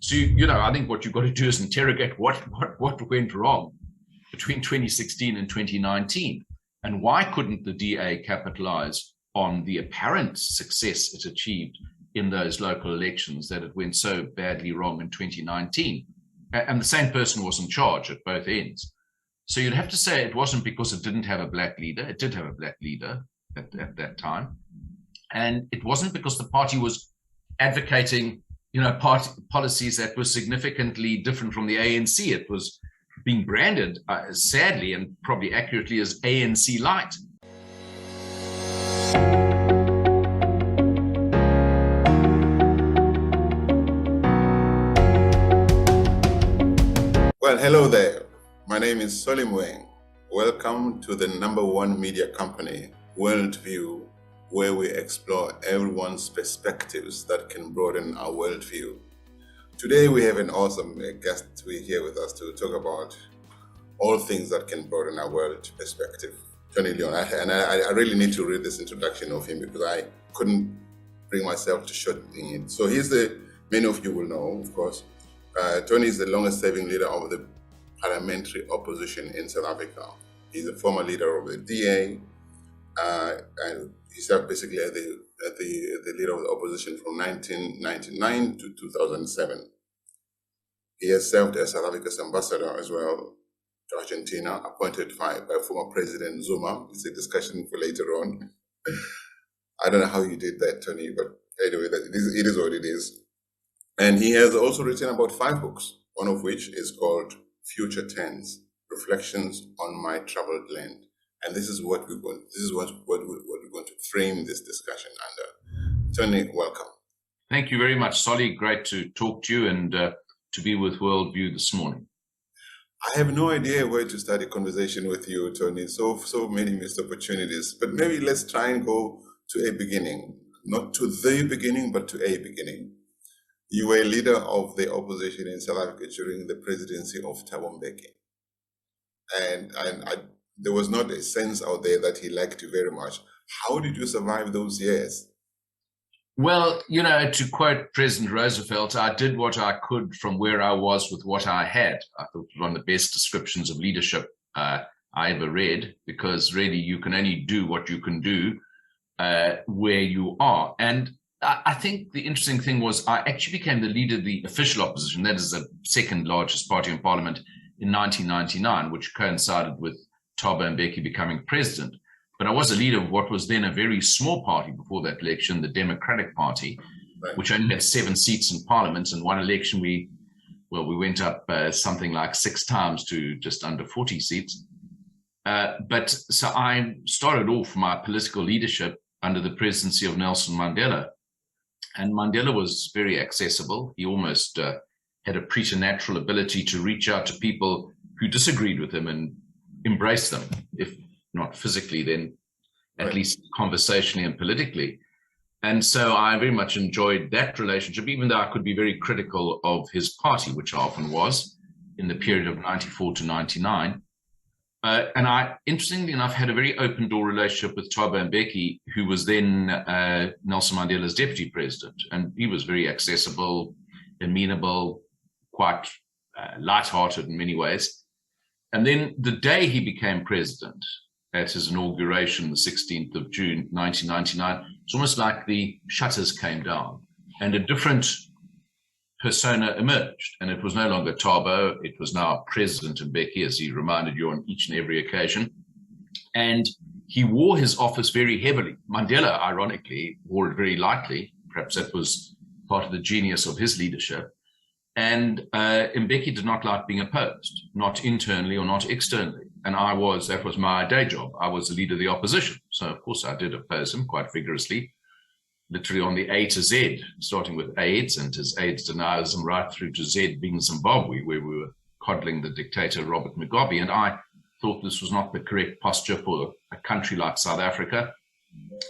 So, I think what you've got to do is interrogate what went wrong between 2016 and 2019. And why couldn't the DA capitalize on the apparent success it achieved in those local elections that it went so badly wrong in 2019? And the same person was in charge at both ends. So you'd have to say it wasn't because it didn't have a black leader. It did have a black leader at that time. And it wasn't because the party was advocating, party policies that were significantly different from the ANC. It was being branded, sadly and probably accurately, as ANC light. Well, hello there. My name is Solim Weng. Welcome to the #1 media company, WorldView, where we explore everyone's perspectives that can broaden our worldview. Today we have an awesome guest here with us to talk about all things that can broaden our world perspective. Tony Leon, I really need to read this introduction of him because I couldn't bring myself to shortening it. So many of you will know, of course, Tony is the longest serving leader of the parliamentary opposition in South Africa. He's a former leader of the DA, and he served basically as the leader of the opposition from 1999 to 2007. He has served as South Africa's ambassador as well to Argentina, appointed by former President Zuma. It's a discussion for later on. I don't know how you did that, Tony, but anyway, it is what it is. And he has also written about 5 books, one of which is called Future Tense: Reflections on My Troubled Land. And this is what we're going to frame this discussion under. Tony, welcome. Thank you very much, Solly. Great to talk to you and to be with WorldView this morning. I have no idea where to start a conversation with you, Tony. So many missed opportunities. But maybe let's try and go to a beginning. Not to the beginning, but to a beginning. You were a leader of the opposition in South Africa during the presidency of Thabo Mbeki. And there was not a sense out there that he liked you very much. How did you survive those years? Well, to quote President Roosevelt, I did what I could from where I was with what I had. I thought it was one of the best descriptions of leadership I ever read, because really you can only do what you can do where you are. And I think the interesting thing was I actually became the leader of the official opposition, that is the second largest party in parliament, in 1999, which coincided with Thabo Mbeki becoming president. But I was a leader of what was then a very small party before that election, the Democratic Party, right, which only had 7 seats in parliament. And one election we went up something like 6 times to just under 40 seats. But so I started off my political leadership under the presidency of Nelson Mandela. And Mandela was very accessible. He almost had a preternatural ability to reach out to people who disagreed with him and embrace them, if not physically, then at least conversationally and politically. And so I very much enjoyed that relationship, even though I could be very critical of his party, which I often was in the period of 94 to 99. And I, interestingly enough, had a very open door relationship with Thabo Mbeki, who was then Nelson Mandela's deputy president. And he was very accessible, amenable, quite lighthearted in many ways. And then the day he became president, at his inauguration, the 16th of June, 1999, it's almost like the shutters came down and a different persona emerged. And it was no longer Thabo, it was now President Mbeki, as he reminded you on each and every occasion. And he wore his office very heavily. Mandela, ironically, wore it very lightly. Perhaps that was part of the genius of his leadership. And Mbeki did not like being opposed, not internally or not externally. And that was my day job. I was the leader of the opposition. So of course I did oppose him quite vigorously, literally on the A to Z, starting with AIDS and his AIDS denialism right through to Z being Zimbabwe, where we were coddling the dictator Robert Mugabe. And I thought this was not the correct posture for a country like South Africa.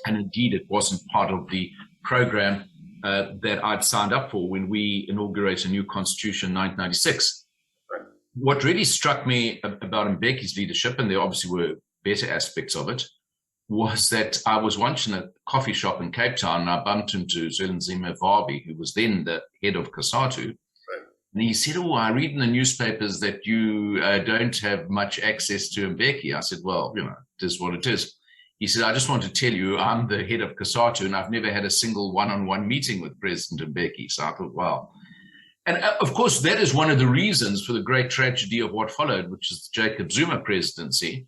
And indeed, it wasn't part of the program that I'd signed up for when we inaugurated a new constitution in 1996. What really struck me about Mbeki's leadership, and there obviously were better aspects of it, was that I was once in a coffee shop in Cape Town and I bumped into Zwelinzima Vabi, who was then the head of COSATU. And he said, oh, I read in the newspapers that you don't have much access to Mbeki. I said, well, it is what it is. He said, I just want to tell you, I'm the head of COSATU, and I've never had a single one-on-one meeting with President Mbeki. So I thought, wow. And of course, that is one of the reasons for the great tragedy of what followed, which is the Jacob Zuma presidency,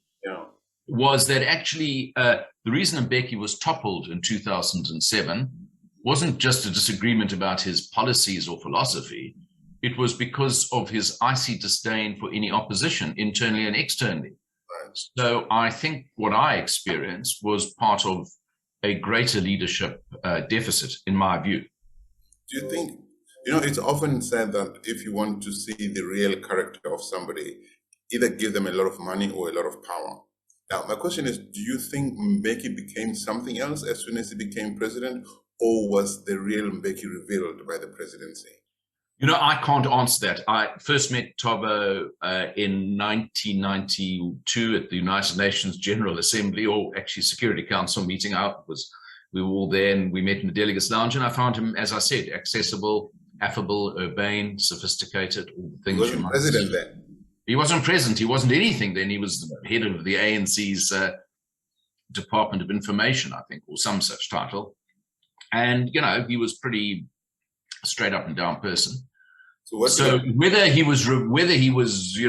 was that actually the reason Mbeki was toppled in 2007 wasn't just a disagreement about his policies or philosophy. It was because of his icy disdain for any opposition, internally and externally. Right. So I think what I experienced was part of a greater leadership deficit, in my view. Do you think, it's often said that if you want to see the real character of somebody, either give them a lot of money or a lot of power. Now, my question is, do you think Mbeki became something else as soon as he became president, or was the real Mbeki revealed by the presidency? I can't answer that. I first met Thabo in 1992 at the United Nations General Assembly, or actually Security Council meeting. We were all there, and we met in the Delegates Lounge, and I found him, as I said, accessible, affable, urbane, sophisticated, all the things. He wasn't president then. He wasn't president. He wasn't anything then. He was the head of the ANC's Department of Information, I think, or some such title. And, he was pretty straight up and down person. So whether he was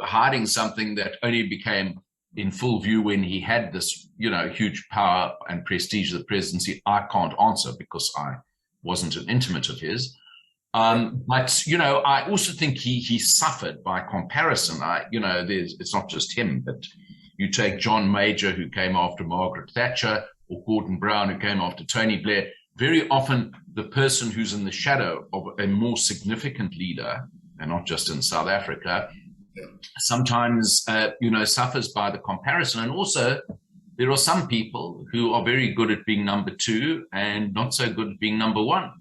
hiding something that only became in full view when he had this, huge power and prestige of the presidency, I can't answer because I wasn't an intimate of his. But, I also think he suffered by comparison. It's not just him, but you take John Major, who came after Margaret Thatcher, or Gordon Brown, who came after Tony Blair. Very often the person who's in the shadow of a more significant leader, and not just in South Africa, sometimes, suffers by the comparison. And also there are some people who are very good at being number two and not so good at being number one.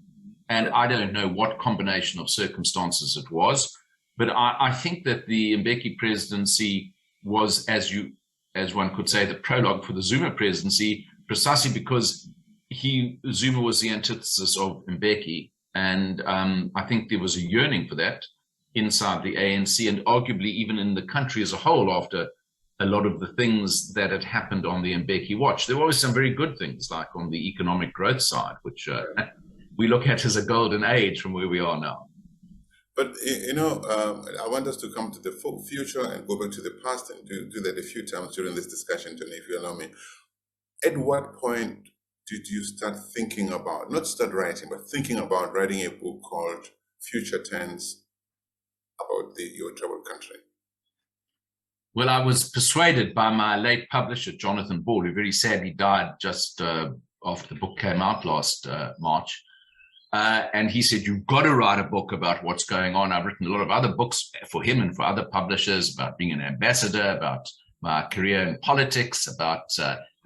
And I don't know what combination of circumstances it was, but I think that the Mbeki presidency was, as one could say, the prologue for the Zuma presidency, precisely because Zuma was the antithesis of Mbeki. And I think there was a yearning for that inside the ANC and arguably even in the country as a whole after a lot of the things that had happened on the Mbeki watch. There were always some very good things, like on the economic growth side, which we look at as a golden age from where we are now. But, I want us to come to the future and go back to the past and do that a few times during this discussion, Tony, if you allow me. At what point did you start thinking about, not start writing, but thinking about writing a book called Future Tense about your troubled country? Well, I was persuaded by my late publisher, Jonathan Ball, who very sadly died just after the book came out last March. And he said, you've got to write a book about what's going on. I've written a lot of other books for him and for other publishers about being an ambassador, about my career in politics, about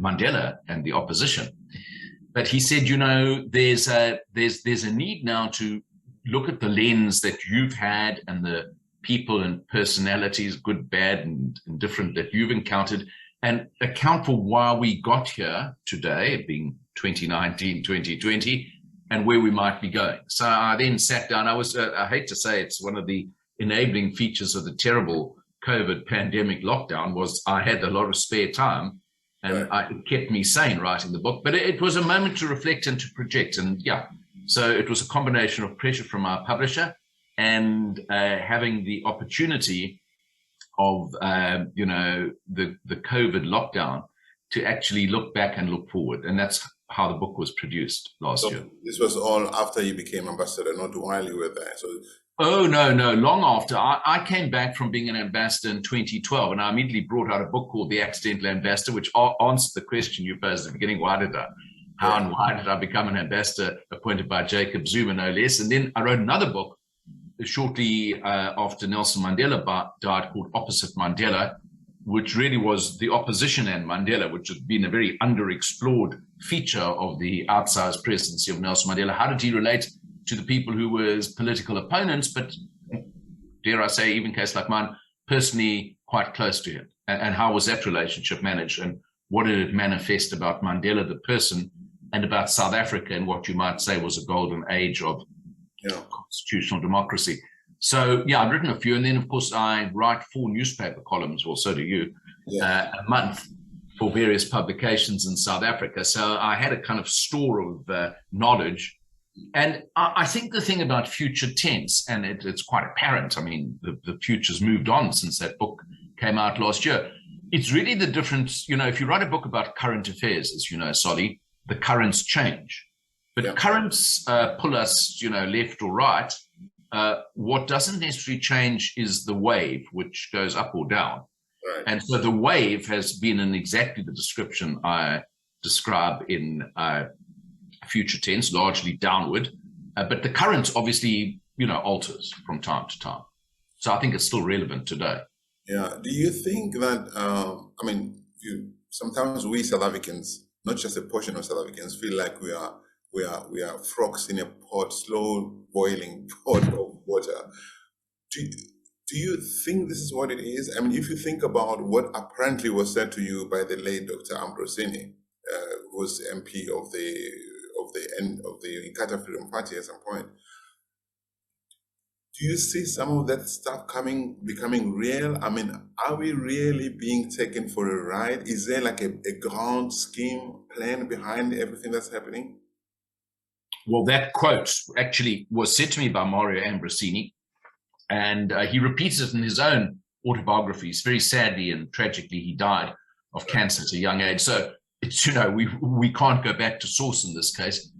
Mandela and the opposition. But he said, there's a need now to look at the lens that you've had and the people and personalities, good, bad, and different, that you've encountered, and account for why we got here today, being 2019, 2020, and where we might be going. So I then sat down. I hate to say it's one of the enabling features of the terrible COVID pandemic lockdown was I had a lot of spare time, and it kept me sane writing the book. But it was a moment to reflect and to project. And so it was a combination of pressure from our publisher and having the opportunity of, the COVID lockdown to actually look back and look forward. And that's how the book was produced last year. This was all after you became ambassador, not while you were there. So. Oh, no, long after. I came back from being an ambassador in 2012, and I immediately brought out a book called The Accidental Ambassador, which answered the question you posed at the beginning, why did I become an ambassador appointed by Jacob Zuma, no less? And then I wrote another book shortly after Nelson Mandela died called Opposite Mandela, which really was the opposition and Mandela, which has been a very underexplored feature of the outsized presidency of Nelson Mandela. How did he relate to the people who were his political opponents, but dare I say, even in a case like mine, personally quite close to him? And how was that relationship managed? And what did it manifest about Mandela, the person, and about South Africa and what you might say was a golden age of constitutional democracy? So yeah, I've written a few, and then of course I write 4 newspaper columns, well, so do you, a month for various publications in South Africa. So I had a kind of store of knowledge. And I think the thing about future tense, and it's quite apparent, I mean, the future's moved on since that book came out last year. It's really the difference, you know, if you write a book about current affairs, as you know, Solly, the currents change. But currents pull us, you know, left or right. What doesn't necessarily change is the wave, which goes up or down. Right. And so the wave has been in exactly the description I describe in future tense, largely downward. But the current obviously, you know, alters from time to time. So I think it's still relevant today. Yeah. Do you think that, I mean, sometimes we South Africans, not just a portion of South Africans, feel like we are frogs in a pot, slow boiling pot of water. Do you think this is what it is? I mean, if you think about what apparently was said to you by the late Dr. Ambrosini, who was MP of the Inkatha Freedom Party at some point, do you see some of that stuff becoming real? I mean, are we really being taken for a ride? Is there like a grand scheme plan behind everything that's happening? Well, that quote actually was said to me by Mario Ambrosini, and he repeats it in his own autobiographies. Very sadly and tragically, he died of cancer at a young age. So it's, you know, we can't go back to source in this case.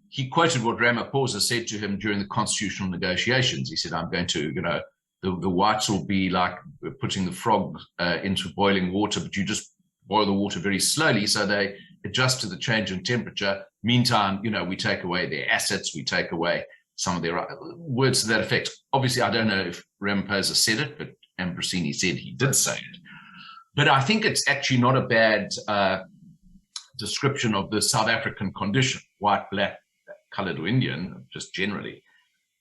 He quoted what Ramaphosa said to him during the constitutional negotiations. He said, I'm going to, you know, the whites will be like putting the frog into boiling water, but you just boil the water very slowly so they adjust to the change in temperature. Meantime, you know, we take away their assets, we take away some of their words to that effect. Obviously, I don't know if Ramaphosa said it, but Ambrosini said he did say it. But I think it's actually not a bad description of the South African condition, white, black, colored or Indian, just generally,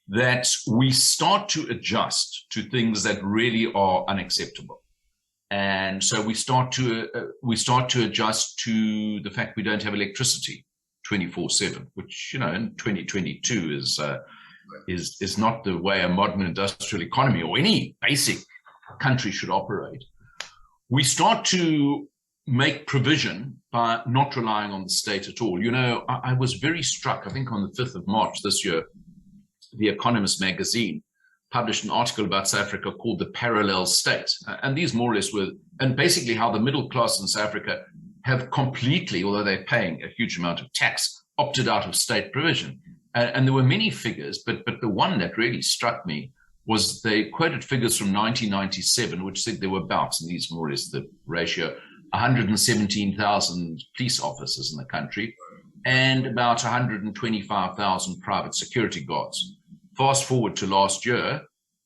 that we start to adjust to things that really are unacceptable. And so we start to adjust to the fact we don't have electricity 24/7, which, you know, in 2022 is not the way a modern industrial economy or any basic country should operate. We start to make provision by not relying on the state at all. You know, I was very struck, I think on the 5th of March this year, The Economist magazine published an article about South Africa called The Parallel State. And these more or less were, and basically how the middle class in South Africa have completely, although they're paying a huge amount of tax, opted out of state provision. And there were many figures, but the one that really struck me was they quoted figures from 1997, which said there were about, and these more or less the ratio, 117,000 police officers in the country and about 125,000 private security guards. Fast forward to last year,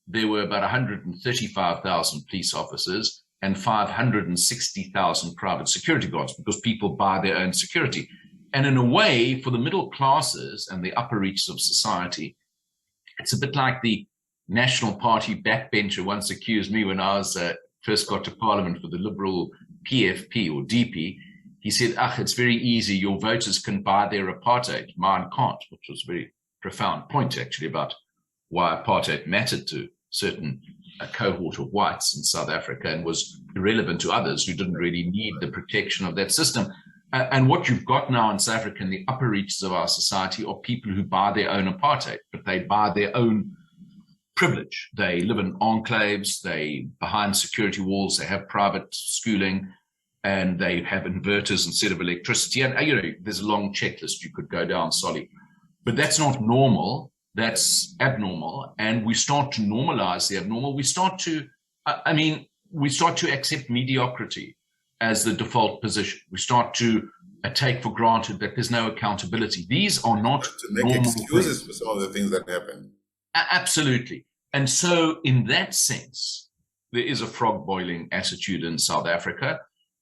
there were about 135,000 police officers and 560,000 private security guards because people buy their own security. And in a way, for the middle classes and the upper reaches of society, it's a bit like the National Party backbencher once accused me when I was first got to Parliament for the Liberal PFP or DP. He said, it's very easy. Your voters can buy their apartheid. Mine can't, which was a very profound point, actually, about why apartheid mattered to certain cohort of whites in South Africa and was irrelevant to others who didn't really need the protection of that system. And what you've got now in South Africa in the upper reaches of our society are people who buy their own apartheid, but they buy their own privilege. They live in enclaves, they behind security walls, they have private schooling, and they have inverters instead of electricity. And, you know, there's a long checklist you could go down, Solly. But that's not normal, that's abnormal. And we start to normalize the abnormal. We start to, we start to accept mediocrity as the default position. We start to take for granted that there's no accountability. These are not to make excuses for some of the things that happen. Absolutely. And so in that sense, there is a frog boiling attitude in South Africa.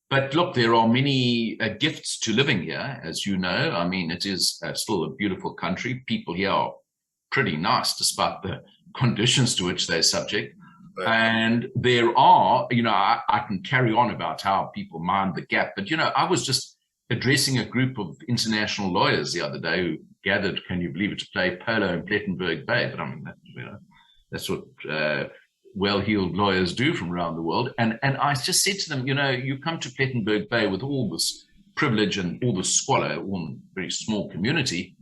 But look, there are many gifts to living here, as you know. I mean, it is still a beautiful country. People here are pretty nice, despite the conditions to which they're subject. Right. And there are, you know, I can carry on about how people mind the gap. But, you know, I was just addressing a group of international lawyers the other day who gathered, can you believe it, to play polo in Plettenberg Bay. But I mean, you know, That's what well-heeled lawyers do from around the world. And I just said to them, you come to Plettenberg Bay with all this privilege and all this squalor, all very small community.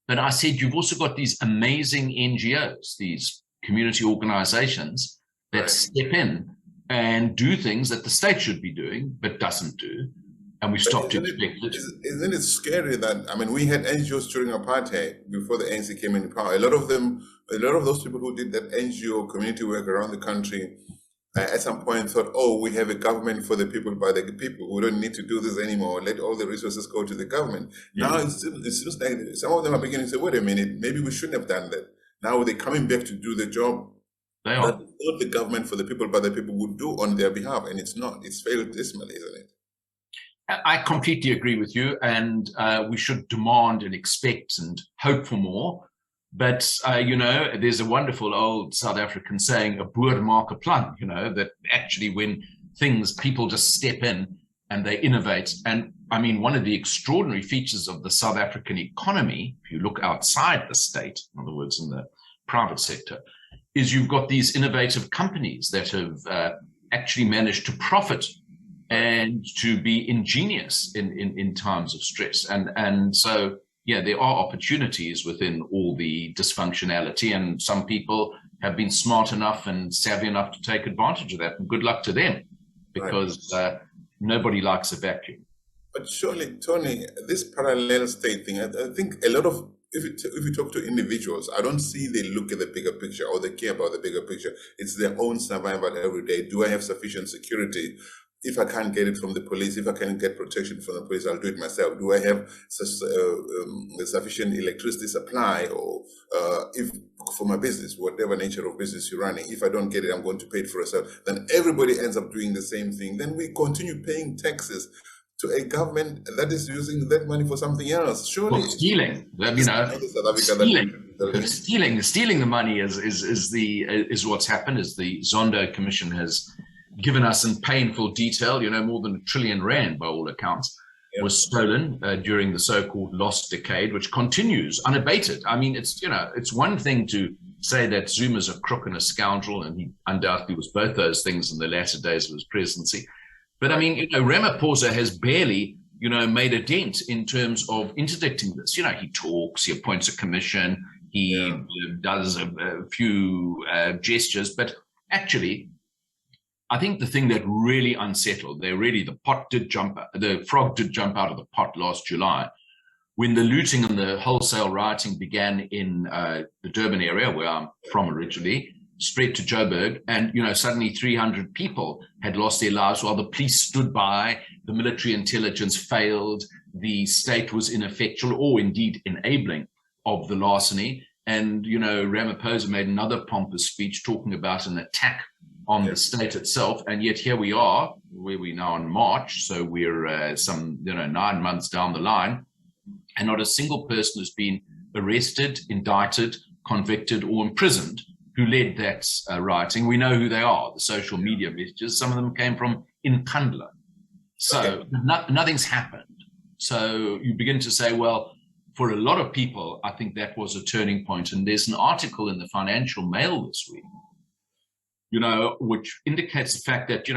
But I said, you've also got these amazing NGOs, these community organizations that step in and do things that the state should be doing, but doesn't do. And we stopped to expect it. Isn't it scary that, I mean, we had NGOs during apartheid before the ANC came into power. A lot of those people who did that NGO community work around the country at some point thought, oh, we have a government for the people, by the people. We don't need to do this anymore. Let all the resources go to the government. Yeah. Now it seems like some of them are beginning to say, wait a minute, maybe we shouldn't have done that. Now they're coming back to do the job they are. that not the government for the people, but the people would do on their behalf. And it's not. It's failed dismally, isn't it? I completely agree with you. And we should demand and expect and hope for more. But, there's a wonderful old South African saying, a boer maak 'n plan, that actually when people just step in and they innovate. And I mean, one of the extraordinary features of the South African economy, if you look outside the state, in other words, in the private sector, is you've got these innovative companies that have actually managed to profit and to be ingenious in times of stress. And so, yeah, there are opportunities within all the dysfunctionality, and some people have been smart enough and savvy enough to take advantage of that. And good luck to them, because nobody likes a vacuum. But surely, Tony, this parallel state thing, I think a lot of, if you talk to individuals, I don't see they look at the bigger picture or they care about the bigger picture. It's their own survival every day. Do I have sufficient security? If I can't get it from the police, if I can't get protection from the police, I'll do it myself. Do I have sufficient electricity supply, or if for my business, whatever nature of business you're running, if I don't get it, I'm going to pay it for myself. Then everybody ends up doing the same thing. Then we continue paying taxes to a government that is using that money for something else. Surely, well, stealing. Stealing the money is what's happened. Is the Zondo Commission has given us in painful detail, more than R1 trillion by all accounts, was stolen during the so-called lost decade, which continues unabated. I mean, it's one thing to say that Zuma's a crook and a scoundrel, and he undoubtedly was both those things in the latter days of his presidency. But I mean, Ramaphosa has barely, made a dent in terms of interdicting this. He talks, he appoints a commission, he does a few gestures, but actually, I think the thing that really unsettled, the frog did jump out of the pot last July, when the looting and the wholesale rioting began in the Durban area, where I'm from originally, spread to Joburg, and suddenly 300 people had lost their lives while the police stood by, the military intelligence failed, the state was ineffectual or indeed enabling of the larceny. And Ramaphosa made another pompous speech talking about an attack on the state itself, and yet here we are, where we now in March, so we're some 9 months down the line, and not a single person has been arrested, indicted, convicted, or imprisoned who led that rioting. We know who they are, the social media messages. Some of them came from Nkandla. So nothing's happened. So you begin to say, well, for a lot of people, I think that was a turning point. And there's an article in the Financial Mail this week, which indicates the fact that,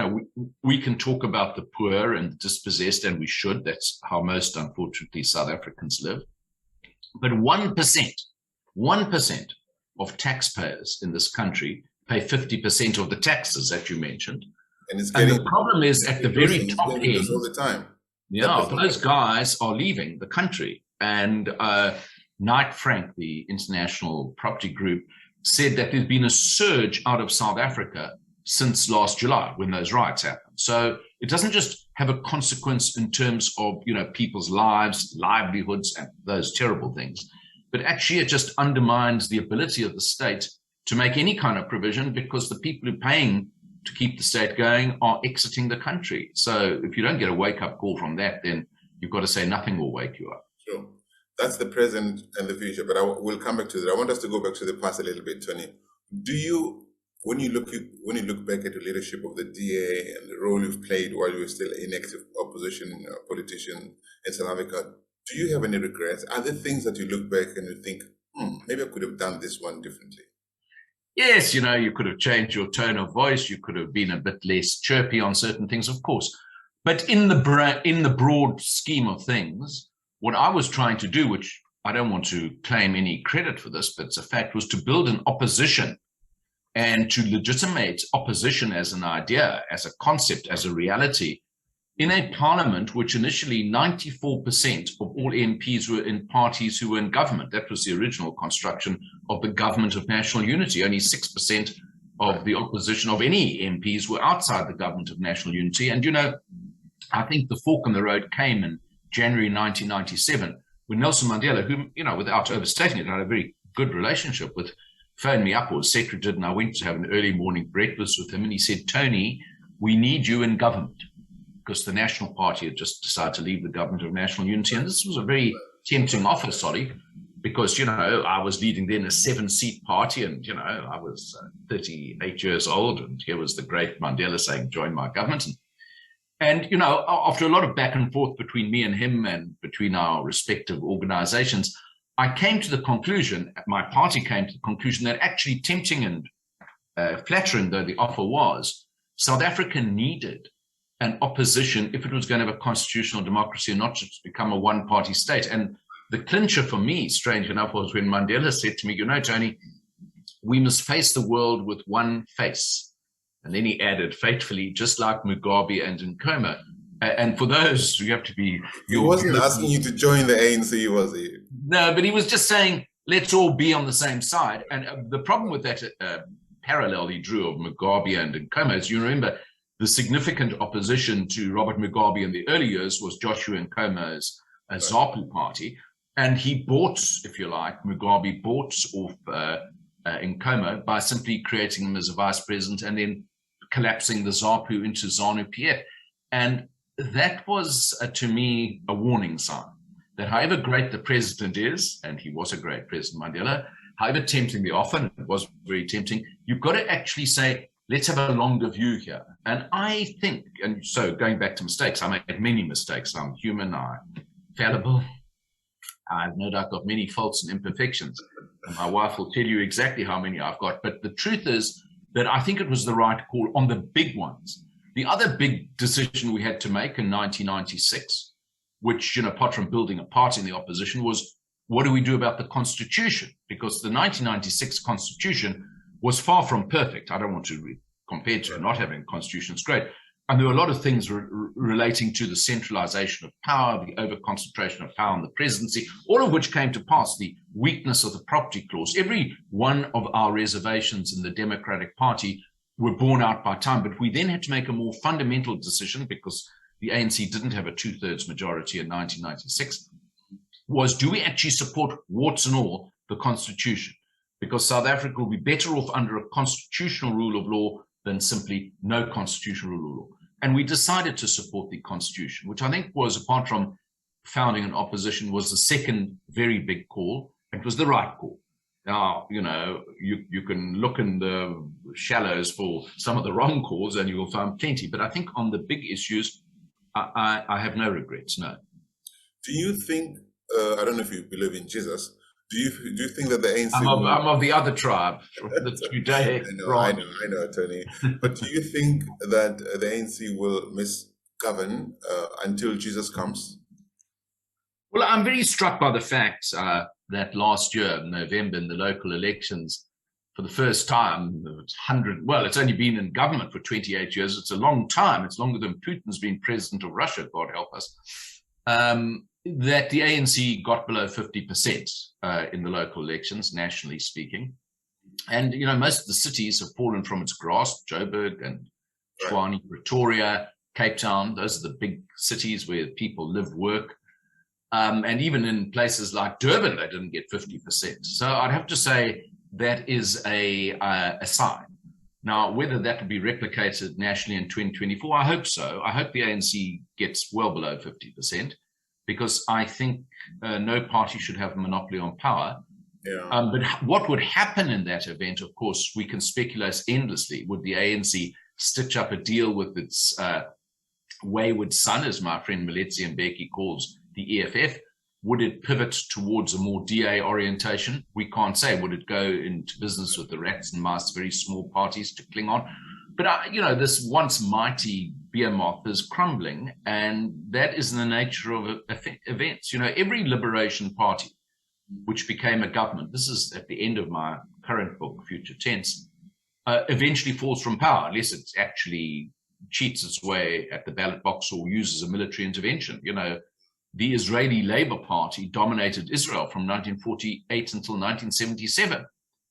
we can talk about the poor and the dispossessed, and we should. That's how most, unfortunately, South Africans live. But 1% of taxpayers in this country pay 50% of the taxes that you mentioned. And the problem is at the very top end, all the time. Yeah, those guys are leaving the country. And Knight Frank, the international property group, said that there's been a surge out of South Africa since last July when those riots happened. So it doesn't just have a consequence in terms of, people's lives, livelihoods, and those terrible things, but actually it just undermines the ability of the state to make any kind of provision, because the people who are paying to keep the state going are exiting the country. So if you don't get a wake-up call from that, then you've got to say nothing will wake you up. Sure. That's the present and the future, but we'll come back to that. I want us to go back to the past a little bit, Tony. When you look back at the leadership of the DA and the role you've played while you were still an active opposition politician in South Africa, do you have any regrets? Are there things that you look back and you think, maybe I could have done this one differently? Yes, you could have changed your tone of voice. You could have been a bit less chirpy on certain things, of course. But in the broad scheme of things, what I was trying to do, which I don't want to claim any credit for this, but it's a fact, was to build an opposition and to legitimate opposition as an idea, as a concept, as a reality, in a parliament which initially 94% of all MPs were in parties who were in government. That was the original construction of the government of national unity. Only 6% of the opposition of any MPs were outside the government of national unity. And, I think the fork in the road came in January 1997 when Nelson Mandela, whom, without overstating it, I had a very good relationship with, phoned me up, or his secretary did, and I went to have an early morning breakfast with him. And he said, "Tony, we need you in government," because the National Party had just decided to leave the government of national unity. And this was a very tempting offer, Solly, because, I was leading then a 7-seat party, and, I was 38 years old, and here was the great Mandela saying, "Join my government." And, after a lot of back and forth between me and him and between our respective organizations, I came to the conclusion, my party came to the conclusion, that actually, tempting and flattering though the offer was, South Africa needed an opposition if it was going to have a constitutional democracy and not just become a one-party state. And the clincher for me, strange enough, was when Mandela said to me, "Tony, we must face the world with one face." And then he added, faithfully, just like Mugabe and Nkrumah. And for those, you have to be... He wasn't asking you to join the ANC, was he? No, but he was just saying, let's all be on the same side. And the problem with that parallel he drew of Mugabe and Nkrumah, as you remember, the significant opposition to Robert Mugabe in the early years was Joshua Nkoma's ZAPU party. And he bought, if you like, Mugabe bought off Nkoma by simply creating him as a vice president and then collapsing the ZAPU into ZANU-PF. And that was, to me, a warning sign that however great the president is, and he was a great president, Mandela, however tempting the offer, and it was very tempting, you've got to actually say, let's have a longer view here. And I think, and so going back to mistakes, I made many mistakes. I'm human, I'm fallible. I've no doubt got many faults and imperfections. And my wife will tell you exactly how many I've got. But the truth is that I think it was the right call on the big ones. The other big decision we had to make in 1996, which, apart from building a party in the opposition, was what do we do about the Constitution? Because the 1996 Constitution was far from perfect. I don't want to compare to not having a constitution. It's great. And there were a lot of things relating to the centralization of power, the over-concentration of power in the presidency, all of which came to pass, the weakness of the property clause. Every one of our reservations in the Democratic Party were borne out by time. But we then had to make a more fundamental decision because the ANC didn't have a 2/3 majority in 1996, was do we actually support, warts and all, the Constitution? Because South Africa will be better off under a constitutional rule of law than simply no constitutional rule of law. And we decided to support the Constitution, which I think was, apart from founding an opposition, was the second very big call. It was the right call. Now, you can look in the shallows for some of the wrong calls and you will find plenty. But I think on the big issues, I have no regrets, no. Do you think, I don't know if you believe in Jesus, do you think that the ANC... I'm of the other tribe, the Judaic branch. I know, Tony. But do you think that the ANC will misgovern until Jesus comes? Well, I'm very struck by the fact that last year, in November, in the local elections, for the first time, it's only been in government for 28 years. It's a long time. It's longer than Putin's been president of Russia, God help us. That the ANC got below 50% in the local elections, nationally speaking. And, most of the cities have fallen from its grasp, Joburg and Tshwane, Pretoria, Cape Town. Those are the big cities where people live, work. And even in places like Durban, they didn't get 50%. So I'd have to say that is a sign. Now, whether that will be replicated nationally in 2024, I hope so. I hope the ANC gets well below 50%. Because I think no party should have a monopoly on power. Yeah. But what would happen in that event, of course, we can speculate endlessly. Would the ANC stitch up a deal with its wayward son, as my friend Mbeki calls the EFF? Would it pivot towards a more DA orientation? We can't say. Would it go into business with the rats and mice, very small parties to cling on? But, you know, this once mighty behemoth is crumbling, and that is in the nature of events. You know, every liberation party which became a government, this is at the end of my current book, Future Tense, eventually falls from power, unless it actually cheats its way at the ballot box or uses a military intervention. You know, the Israeli Labour Party dominated Israel from 1948 until 1977.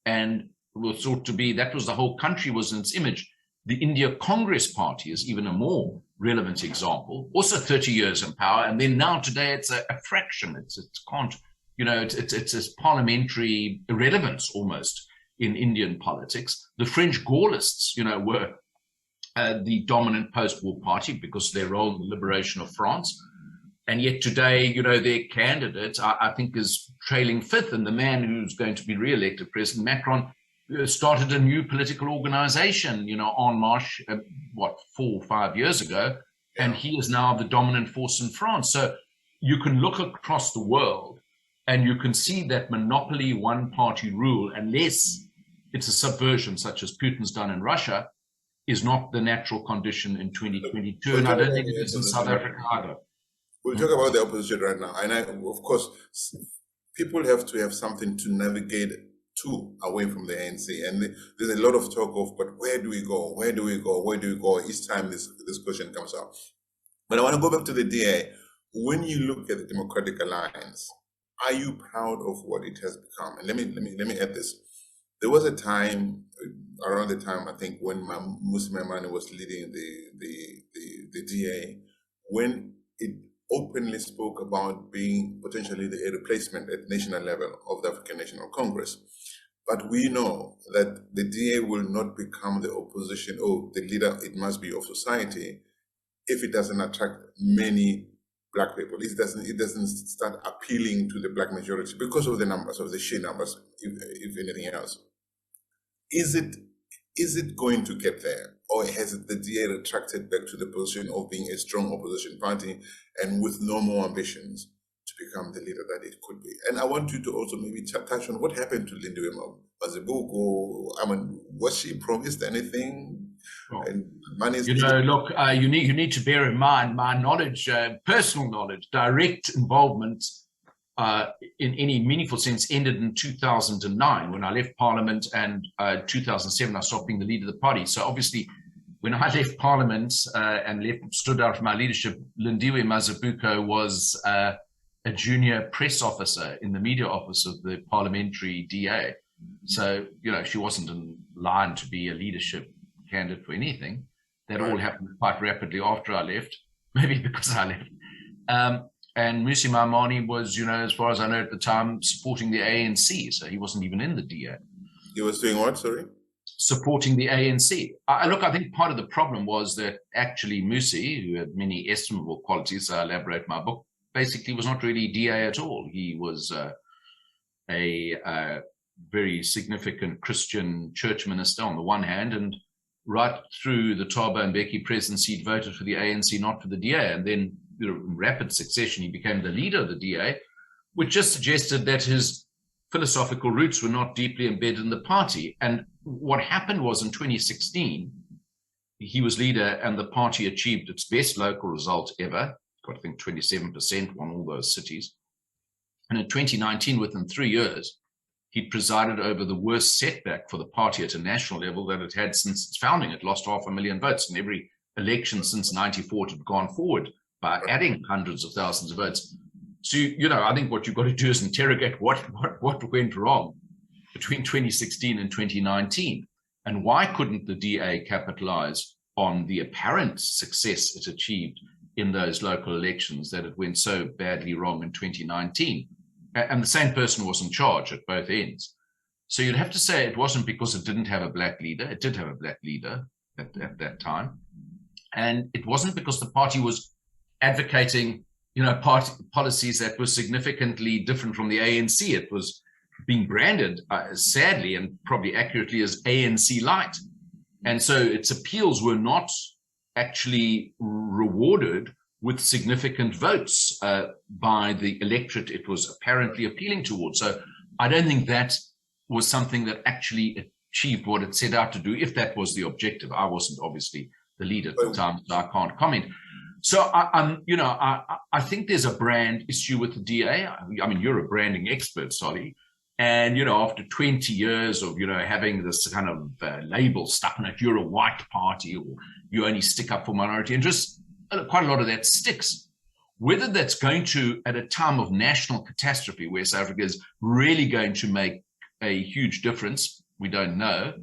And was thought to be, that was the whole country was in its image. The India Congress Party is even a more relevant example, also 30 years in power. And then now today it's a fraction. It can't, you know, it's a parliamentary irrelevance almost in Indian politics. The French Gaullists, you know, were the dominant post-war party because of their role in the liberation of France. And yet today, you know, their candidate, I think, is trailing fifth. And the man who's going to be re-elected, President Macron, started a new political organization, you know, En Marche, 4 or 5 years ago. Yeah. And he is now the dominant force in France. So you can look across the world and you can see that monopoly one-party rule, unless it's a subversion such as Putin's done in Russia, is not the natural condition in 2022. And I don't think it is in South Africa either. We'll talk about the opposition right now. And of course, people have to have something to navigate to away from the ANC. And there's a lot of talk of, but where do we go? Where do we go? Where do we go? Each time this question comes up. But I want to go back to the DA. When you look at the Democratic Alliance, are you proud of what it has become? And let me add this. There was a time, around the time, I think, when Maimane was leading the DA, when it openly spoke about being potentially a replacement at national level of the African National Congress. But we know that the DA will not become the opposition or the leader it must be of society if it doesn't attract many Black people. It doesn't start appealing to the Black majority because of the numbers, of the sheer numbers, if anything else. Is it going to get there? Or has the DA retracted back to the position of being a strong opposition party and with no more ambitions to become the leader that it could be? And I want you to also maybe touch on what happened to Lindiwe Mazibuko. I mean, was she promised anything? Oh. And money is, you know, look, you need to bear in mind my knowledge, personal knowledge, direct involvement in any meaningful sense ended in 2009 when I left Parliament, and 2007 I stopped being the leader of the party. So obviously, when I left Parliament and stood out for my leadership, Lindiwe Mazibuko was a junior press officer in the media office of the parliamentary DA. So, you know, she wasn't in line to be a leadership candidate for anything. That all happened quite rapidly after I left, maybe because I left. And Mmusi Maimane was, you know, as far as I know at the time, supporting the ANC. So he wasn't even in the DA. He was doing what, sorry? Supporting the ANC. Look, I think part of the problem was that actually Mmusi, who had many estimable qualities, I elaborate in my book, basically was not really DA at all. He was a very significant Christian church minister on the one hand, and right through the Thabo and Mbeki presidency, he'd voted for the ANC, not for the DA. And then, you know, in rapid succession, he became the leader of the DA, which just suggested that his philosophical roots were not deeply embedded in the party. And what happened was in 2016, he was leader and the party achieved its best local result ever, got I think 27%, won all those cities. And in 2019, within 3 years, he'd presided over the worst setback for the party at a national level that it had since its founding. It lost 500,000 votes in every election since 94. It had gone forward by adding hundreds of thousands of votes. So, you know, I think what you've got to do is interrogate what went wrong between 2016 and 2019. And why couldn't the DA capitalize on the apparent success it achieved in those local elections that it went so badly wrong in 2019? And the same person was in charge at both ends. So you'd have to say it wasn't because it didn't have a Black leader. It did have a Black leader at that time. And it wasn't because the party was advocating, you know, policies that were significantly different from the ANC. It was being branded, sadly and probably accurately, as ANC light. And so its appeals were not actually rewarded with significant votes by the electorate it was apparently appealing towards. So I don't think that was something that actually achieved what it set out to do, if that was the objective. I wasn't obviously the lead at the time, so I can't comment. So I think there's a brand issue with the DA. I mean, you're a branding expert, Solly. And, after 20 years of, having this kind of label stuck on it, you're a white party or you only stick up for minority interests, quite a lot of that sticks. Whether that's going to, at a time of national catastrophe where South Africa is really going to make a huge difference, we don't know.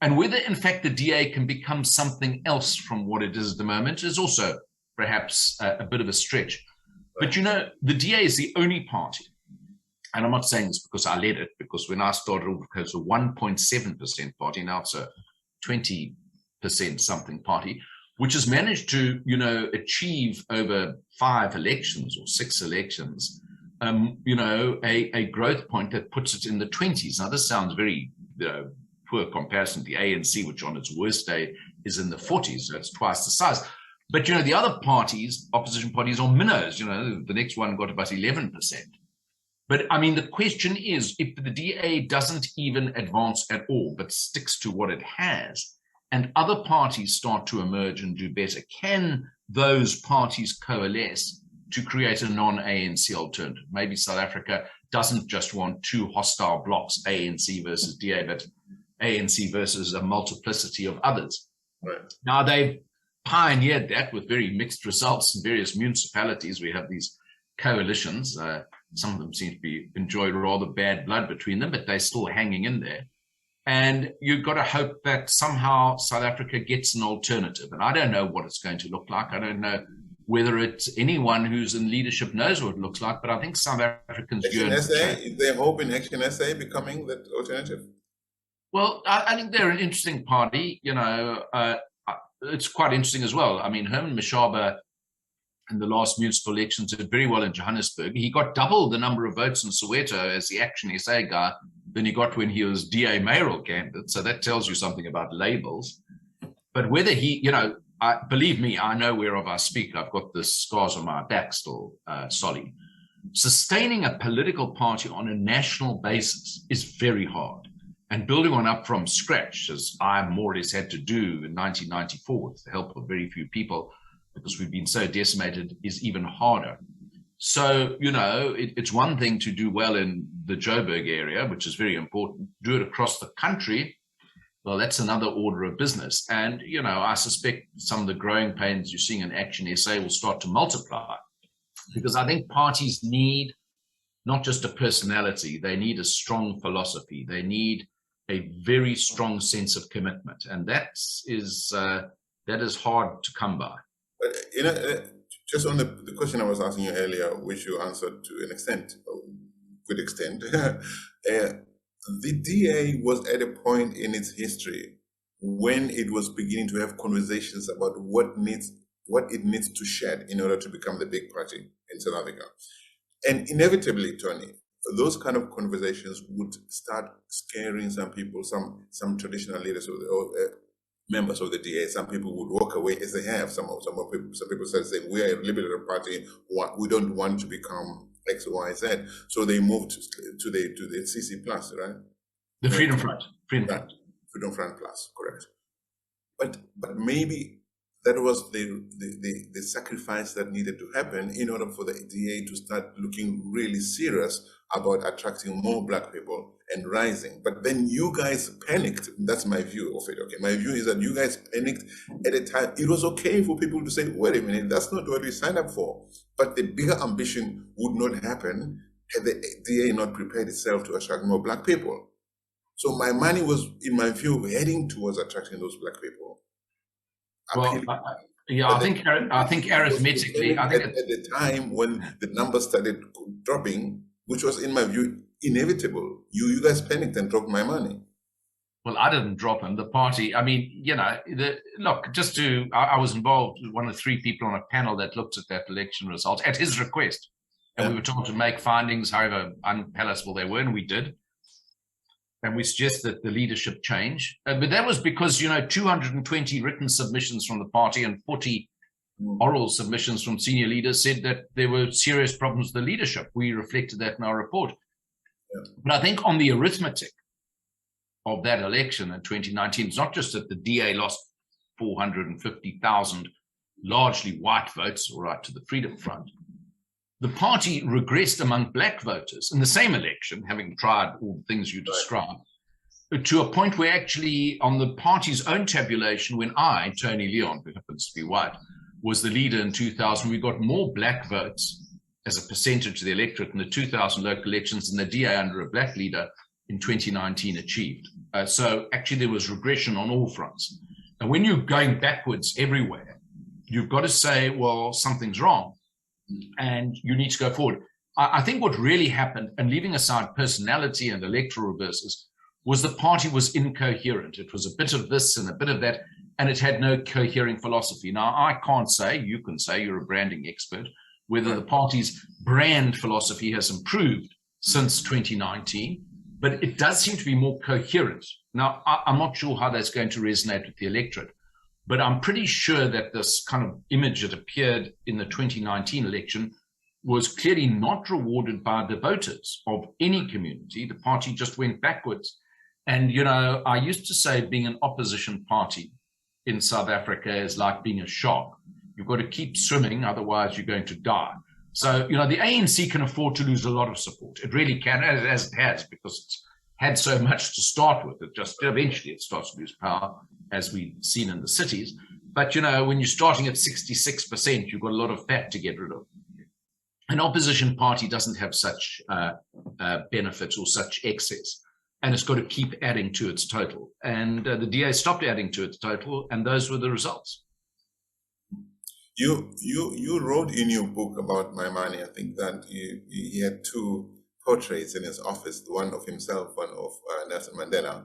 And whether, in fact, the DA can become something else from what it is at the moment is also perhaps a bit of a stretch. But, the DA is the only party, and I'm not saying this because I led it, because when I started, it was a 1.7% party, now it's a 20% something party, which has managed to, achieve over 5 elections or 6 elections, a growth point that puts it in the 20s. Now, this sounds very poor comparison to the ANC, which on its worst day is in the 40s, so it's twice the size. But, the other parties, opposition parties, are minnows. The next one got about 11%. But, I mean, the question is, if the DA doesn't even advance at all, but sticks to what it has, and other parties start to emerge and do better, can those parties coalesce to create a non-ANC alternative? Maybe South Africa doesn't just want 2 hostile blocks, ANC versus DA, but ANC versus a multiplicity of others. Right. Now, they've pioneered that with very mixed results in various municipalities. We have these coalitions. Some of them seem to enjoy rather bad blood between them, but they're still hanging in there. And you've got to hope that somehow South Africa gets an alternative. And I don't know what it's going to look like. I don't know whether it's anyone who's in leadership knows what it looks like, but I think South Africans Action SA, is there hope in Action SA becoming that alternative? Well, I think they're an interesting party. It's quite interesting as well. I mean, Herman Mashaba in the last municipal elections did very well in Johannesburg. He got double the number of votes in Soweto as the Action SA guy than he got when he was DA mayoral candidate. So that tells you something about labels. But whether he, believe me, I know whereof I speak. I've got the scars on my back still, Solly. Sustaining a political party on a national basis is very hard. And building one up from scratch, as I more or less had to do in 1994 with the help of very few people, because we've been so decimated, is even harder. So, it's one thing to do well in the Joburg area, which is very important. Do it across the country, well, that's another order of business. And, I suspect some of the growing pains you're seeing in Action SA will start to multiply, because I think parties need not just a personality, they need a strong philosophy. They need a very strong sense of commitment. And that is hard to come by. But, just on the question I was asking you earlier, which you answered to an extent, a good extent, the DA was at a point in its history when it was beginning to have conversations about what it needs to shed in order to become the big party in South Africa. And inevitably, Tony, those kind of conversations would start scaring some people, some traditional leaders or members of the DA. Some people would walk away, as they have. Some people started saying, we are a liberal party. We don't want to become X, Y, Z. So they moved to the CC Plus, right? The Freedom Front. Freedom Front Plus, correct. But maybe that was the sacrifice that needed to happen in order for the DA to start looking really serious about attracting more Black people and rising. But then you guys panicked. That's my view of it. Okay, my view is that you guys panicked at a time. It was okay for people to say, wait a minute, that's not what we signed up for. But the bigger ambition would not happen had the DA not prepared itself to attract more Black people. So my money was, in my view, heading towards attracting those Black people. Well, I think arithmetically, at the time when the numbers started dropping, which was, in my view, inevitable, you guys panicked and dropped my money. Well, I didn't drop him. The party, I mean, look, I was involved, one of 3 people on a panel that looked at that election result at his request. And we were told to make findings, however unpalatable they were, and we did. And we suggested the leadership change. But that was because, 220 written submissions from the party and 40 oral submissions from senior leaders said that there were serious problems with the leadership. We reflected that in our report. But I think on the arithmetic of that election in 2019, it's not just that the DA lost 450,000 largely white votes, all right, to the Freedom Front. The party regressed among black voters in the same election, having tried all the things you described, to a point where actually on the party's own tabulation, when I, Tony Leon, who happens to be white, was the leader in 2000, we got more black votes as a percentage of the electorate in the 2000 local elections than the DA under a black leader in 2019 achieved. So actually there was regression on all fronts. And when you're going backwards everywhere, you've got to say, well, something's wrong and you need to go forward. I think what really happened, and leaving aside personality and electoral reverses, was the party was incoherent. It was a bit of this and a bit of that, and it had no cohering philosophy. Now, I can't say, you can say, you're a branding expert, whether the party's brand philosophy has improved since 2019, but it does seem to be more coherent. Now, I'm not sure how that's going to resonate with the electorate, but I'm pretty sure that this kind of image that appeared in the 2019 election was clearly not rewarded by the voters of any community. The party just went backwards. And, you know, I used to say being an opposition party in South Africa is like being a shark. You've got to keep swimming, otherwise you're going to die. So, you know, the ANC can afford to lose a lot of support. It really can, as it has, because it's had so much to start with. It just eventually it starts to lose power, as we've seen in the cities. But, you know, when you're starting at 66%, you've got a lot of fat to get rid of. An opposition party doesn't have such benefits or such excess, and it's got to keep adding to its total. And the DA stopped adding to its total, and those were the results. You wrote in your book about Maimane, I think, that he had two portraits in his office, one of himself, one of Nelson Mandela.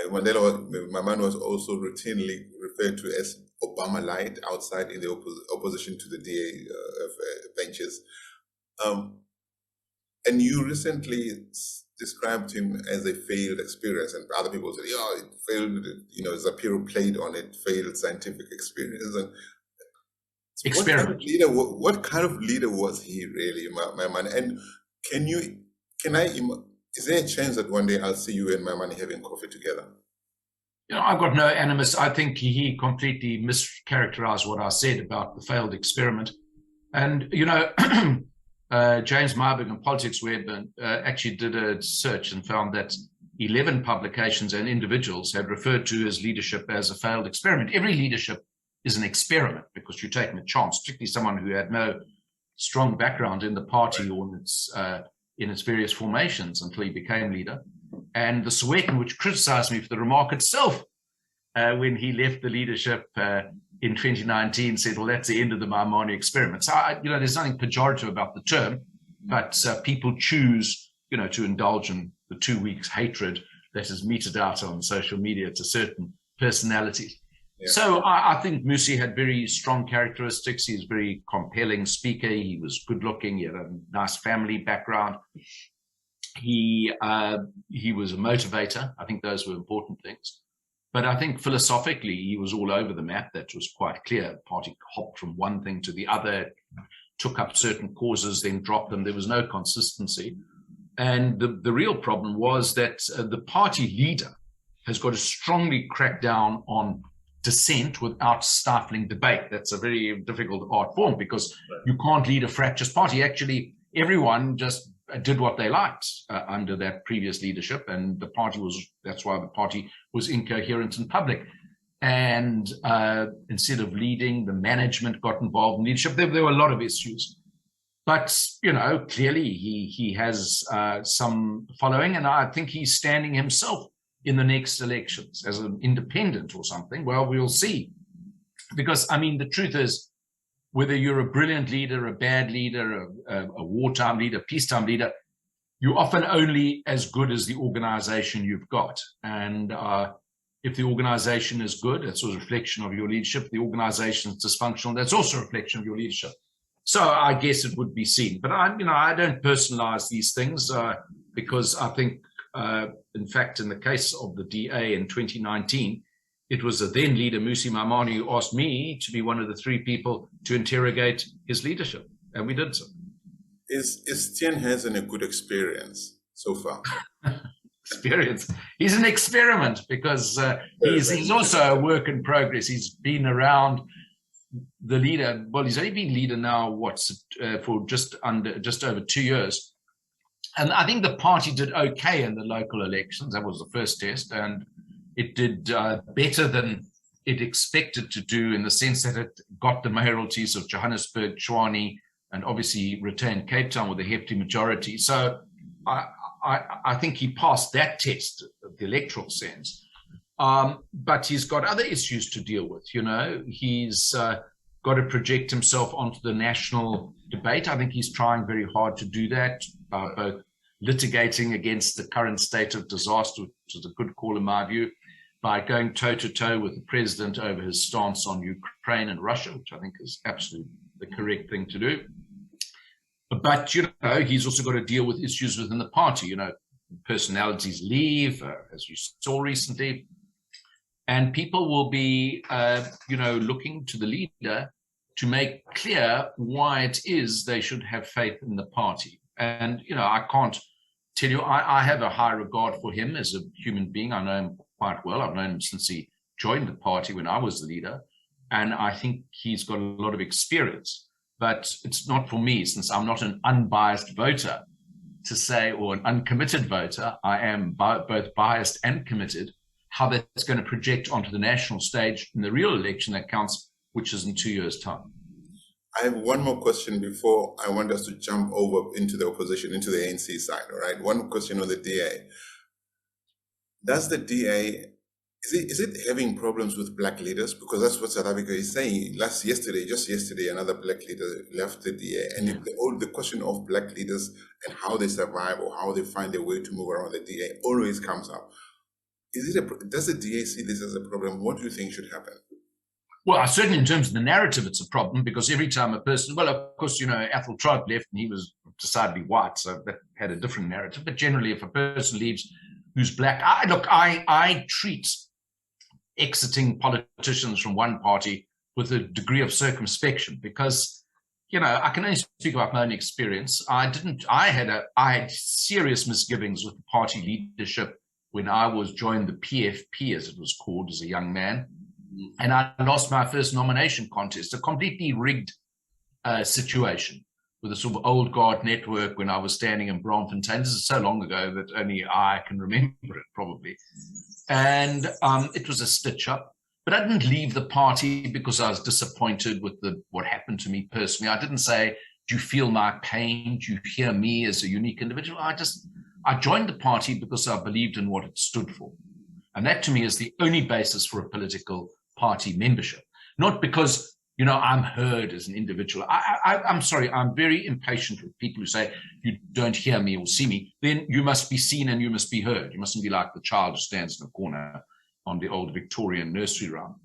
Maimane was also routinely referred to as Obama Light outside in the opposition to the DA benches. And you recently described him as a failed experience, and other people said, yeah, it failed, you know, Zapiro played on it, failed scientific experience. And experiment. What kind of leader was he really, Maimane? And is there a chance that one day I'll see you and Maimane having coffee together? You know, I've got no animus. I think he completely mischaracterized what I said about the failed experiment. And, you know, James Marburg and Politics Web actually did a search and found that 11 publications and individuals had referred to his leadership as a failed experiment. Every leadership is an experiment because you're taking a chance, particularly someone who had no strong background in the party or in its various formations until he became leader. And the Sowetan, which criticized me for the remark itself when he left the leadership in 2019, said, well, that's the end of the Maimane experiment. So, you know, there's nothing pejorative about the term, but people choose, you know, to indulge in the 2 weeks hatred that is meted out on social media to certain personalities. Yeah. So I think Musi had very strong characteristics. He was a very compelling speaker. He was good looking. He had a nice family background. He was a motivator. I think those were important things. But I think philosophically, he was all over the map. That was quite clear. The party hopped from one thing to the other, took up certain causes, then dropped them. There was no consistency. And the real problem was that the party leader has got to strongly crack down on dissent without stifling debate. That's a very difficult art form because you can't lead a fractious party. Actually, everyone just did what they liked under that previous leadership, and that's why the party was incoherent in public. And instead of leading, the management got involved in leadership. There were a lot of issues. But, you know, clearly he has some following, and I think he's standing himself in the next elections as an independent or something. Well, we'll see. Because, I mean, the truth is, whether you're a brilliant leader, a bad leader, a wartime leader, peacetime leader, you're often only as good as the organization you've got. And if the organization is good, it's a reflection of your leadership. If the organization is dysfunctional, that's also a reflection of your leadership. So I guess it would be seen. But I don't personalize these things because I think, in fact, in the case of the DA in 2019, it was the then leader, Musi Maimane, who asked me to be one of the 3 people to interrogate his leadership. And we did so. Is Steenhuisen a good experience so far? Experience. He's an experiment because he's also a work in progress. He's been around the leader. Well, he's only been leader now, for just over 2 years. And I think the party did okay in the local elections. That was the first test. And it did better than it expected to do, in the sense that it got the mayoralties of Johannesburg, Tshwane, and obviously retained Cape Town with a hefty majority. So I think he passed that test of the electoral sense. But he's got other issues to deal with. You know, he's got to project himself onto the national debate. I think he's trying very hard to do that, both litigating against the current state of disaster, which is a good call in my view, by going toe-to-toe with the president over his stance on Ukraine and Russia, which I think is absolutely the correct thing to do. But, you know, he's also got to deal with issues within the party. You know, personalities leave, as you saw recently, and people will be, you know, looking to the leader to make clear why it is they should have faith in the party. And, you know, I can't tell you, I have a high regard for him as a human being. I know him quite well. I've known him since he joined the party when I was the leader. And I think he's got a lot of experience. But it's not for me, since I'm not an unbiased voter, to say, or an uncommitted voter. I am both biased and committed, how that's going to project onto the national stage in the real election that counts, which is in 2 years' time. I have one more question before I want us to jump over into the opposition, into the ANC side, all right? One question on the DA. Does the DA, is it having problems with black leaders? Because that's what South Africa is saying. Just yesterday, another black leader left the DA. And the question of black leaders and how they survive or how they find their way to move around the DA always comes up. Does the DA see this as a problem? What do you think should happen? Well, certainly in terms of the narrative, it's a problem, because every time a person, well, of course, you know, Athol Trout left and he was decidedly white, so that had a different narrative. But generally, if a person leaves who's black, I treat exiting politicians from one party with a degree of circumspection, because, you know, I can only speak about my own experience. I had serious misgivings with the party leadership when I joined the PFP, as it was called, as a young man. And I lost my first nomination contest, a completely rigged situation with a sort of old guard network when I was standing in Braamfontein. This is so long ago that only I can remember it, probably. And it was a stitch up. But I didn't leave the party because I was disappointed with what happened to me personally. I didn't say, do you feel my pain? Do you hear me as a unique individual? I joined the party because I believed in what it stood for. And that, to me, is the only basis for a political party membership. Not because, you know, I'm heard as an individual. I'm sorry, I'm very impatient with people who say, you don't hear me or see me. Then you must be seen and you must be heard. You mustn't be like the child who stands in a corner on the old Victorian nursery rhyme.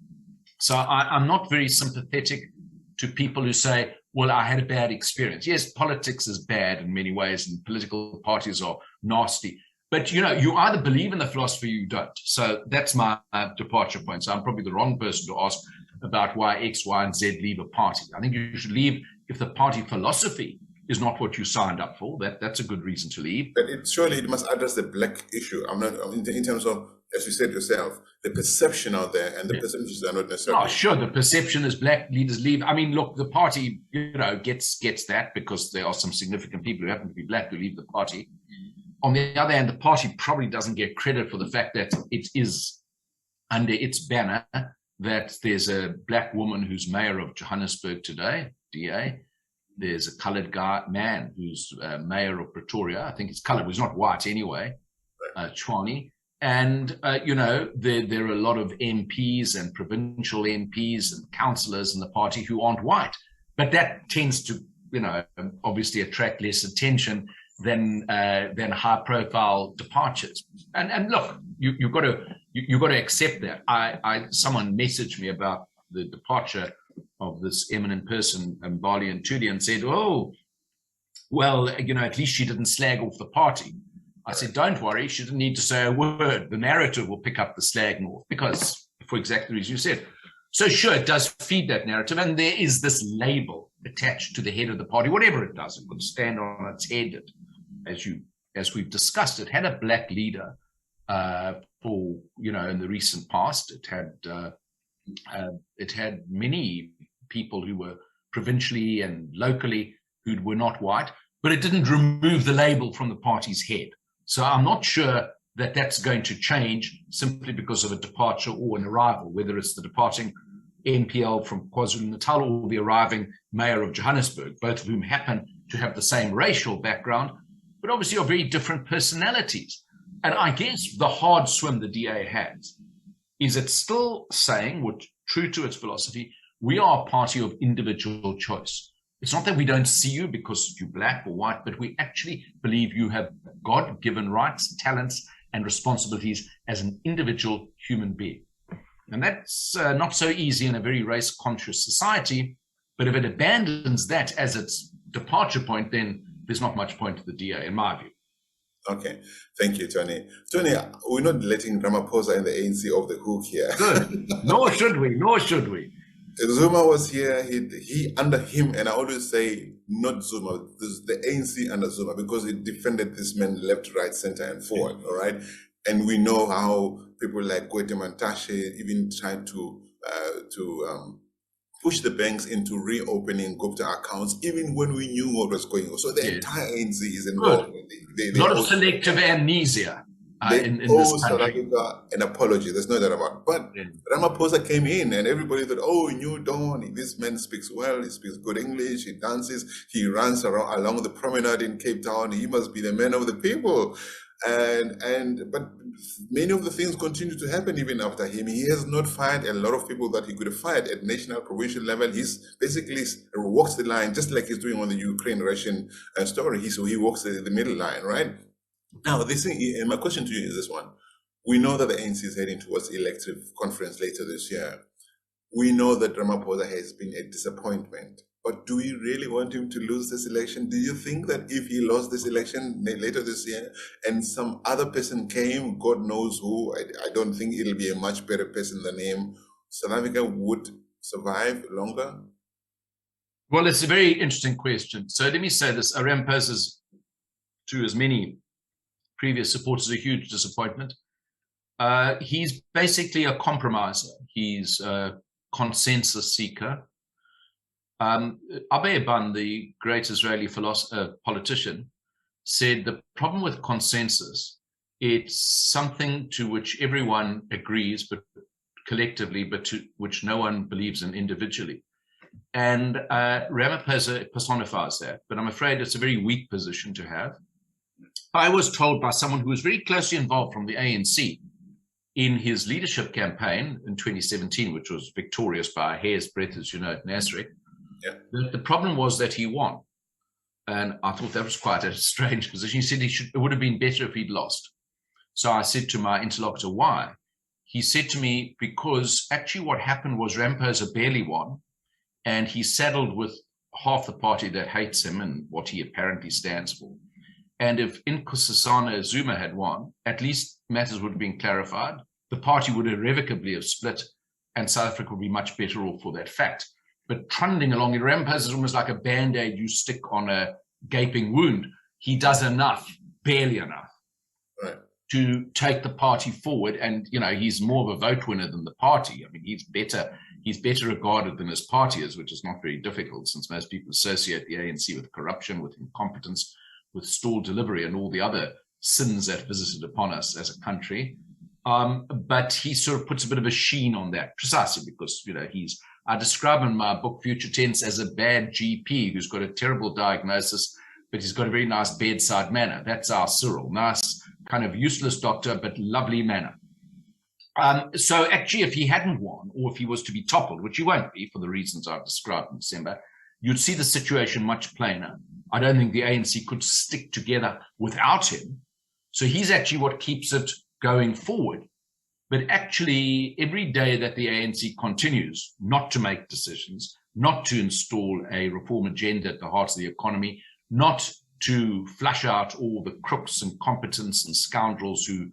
So I'm not very sympathetic to people who say, well, I had a bad experience. Yes, politics is bad in many ways, and political parties are nasty. But, you know, you either believe in the philosophy or you don't. So that's my departure point. So I'm probably the wrong person to ask about why X, Y, and Z leave a party. I think you should leave if the party philosophy is not what you signed up for. That's a good reason to leave. But surely it must address the black issue. I'm not in terms of, as you said yourself, the perception out there, and the perceptions are not necessarily. Oh, sure. The perception is black leaders leave. I mean, look, the party, you know, gets that, because there are some significant people who happen to be black who leave the party. On the other hand, the party probably doesn't get credit for the fact that it is under its banner that there's a black woman who's mayor of Johannesburg today, DA. There's a colored man who's mayor of Pretoria. I think he's colored. He's not white anyway, Tshwane. And, you know, there are a lot of MPs and provincial MPs and councillors in the party who aren't white. But that tends to, you know, obviously attract less attention than high-profile departures. And look, you've got to accept that. Someone messaged me about the departure of this eminent person, Mbali and Tudi, and said, "Oh, well, you know, at least she didn't slag off the party." I said, "Don't worry, she didn't need to say a word. The narrative will pick up the slagging off, because for exactly the reason you said. So sure, it does feed that narrative, and there is this label attached to the head of the party, whatever it does. It would stand on its head, as we've discussed. It had a black leader for, in the recent past. It had many people who were provincially and locally who were not white, but it didn't remove the label from the party's head. So I'm not sure that that's going to change simply because of a departure or an arrival, whether it's the departing NPL from KwaZulu-Natal or the arriving mayor of Johannesburg, both of whom happen to have the same racial background, but obviously are very different personalities. And I guess the hard swim the DA has is it's still saying, which true to its philosophy, we are a party of individual choice. It's not that we don't see you because you're black or white, but we actually believe you have God-given rights, talents, and responsibilities as an individual human being. And that's not so easy in a very race-conscious society, but if it abandons that as its departure point, then there's not much point to the DA, in my view. Okay, thank you, Tony. Tony, we're not letting Ramaphosa and the ANC off the hook here. Good. Nor should we. Zuma was here, he under him, and I always say not Zuma, this is the ANC under Zuma, because he defended this man left, right, center, and forward, all right? And we know how people like Gwede Mantashe even tried to push the banks into reopening Gupta accounts, even when we knew what was going on. So the entire ANC is involved. A lot of selective amnesia. In this South Africa an apology, there's no doubt about it. But Ramaphosa came in and everybody thought, oh, New Dawn, this man speaks well, he speaks good English, he dances, he runs along the promenade in Cape Town, he must be the man of the people. But many of the things continue to happen even after him. He has not fired a lot of people that he could have fired at national, provincial level. He's basically walks the line, just like he's doing on the Ukraine-Russian story. So he walks the middle line, right? Now, this thing, and my question to you is this one. We know that the ANC is heading towards the elective conference later this year. We know that Ramaphosa has been a disappointment. But do we really want him to lose this election? Do you think that if he lost this election later this year and some other person came, God knows who, I don't think it'll be a much better person than him, South Africa would survive longer? Well, it's a very interesting question. So let me say this. Ramaphosa's, to as many previous supporters, a huge disappointment. He's basically a compromiser. He's a consensus seeker. Abe Ban, the great Israeli politician, said the problem with consensus, it's something to which everyone agrees, but collectively, but to which no one believes in individually. And Ramaphosa personifies that, but I'm afraid it's a very weak position to have. I was told by someone who was very closely involved from the ANC in his leadership campaign in 2017, which was victorious by a hair's breadth, as you know, at Nasrec. Yeah. The problem was that he won. And I thought that was quite a strange position. He said it would have been better if he'd lost. So I said to my interlocutor, why? He said to me, because actually what happened was Ramaphosa barely won, and he saddled with half the party that hates him and what he apparently stands for. And if Nkosazana Zuma had won, at least matters would have been clarified. The party would irrevocably have split, and South Africa would be much better off for that fact. But trundling along, Ramaphosa is almost like a Band-Aid you stick on a gaping wound. He does enough, barely enough, right, to take the party forward. And, he's more of a vote winner than the party. I mean, he's better regarded than his party is, which is not very difficult since most people associate the ANC with corruption, with incompetence, with stalled delivery and all the other sins that visited upon us as a country. But he sort of puts a bit of a sheen on that, precisely because, I describe in my book, Future Tense, as a bad GP who's got a terrible diagnosis, but he's got a very nice bedside manner. That's our Cyril. Nice, kind of useless doctor, but lovely manner. So actually, if he hadn't won, or if he was to be toppled, which he won't be for the reasons I've described in December, you'd see the situation much plainer. I don't think the ANC could stick together without him. So he's actually what keeps it going forward. But actually, every day that the ANC continues not to make decisions, not to install a reform agenda at the heart of the economy, not to flush out all the crooks and competents and scoundrels who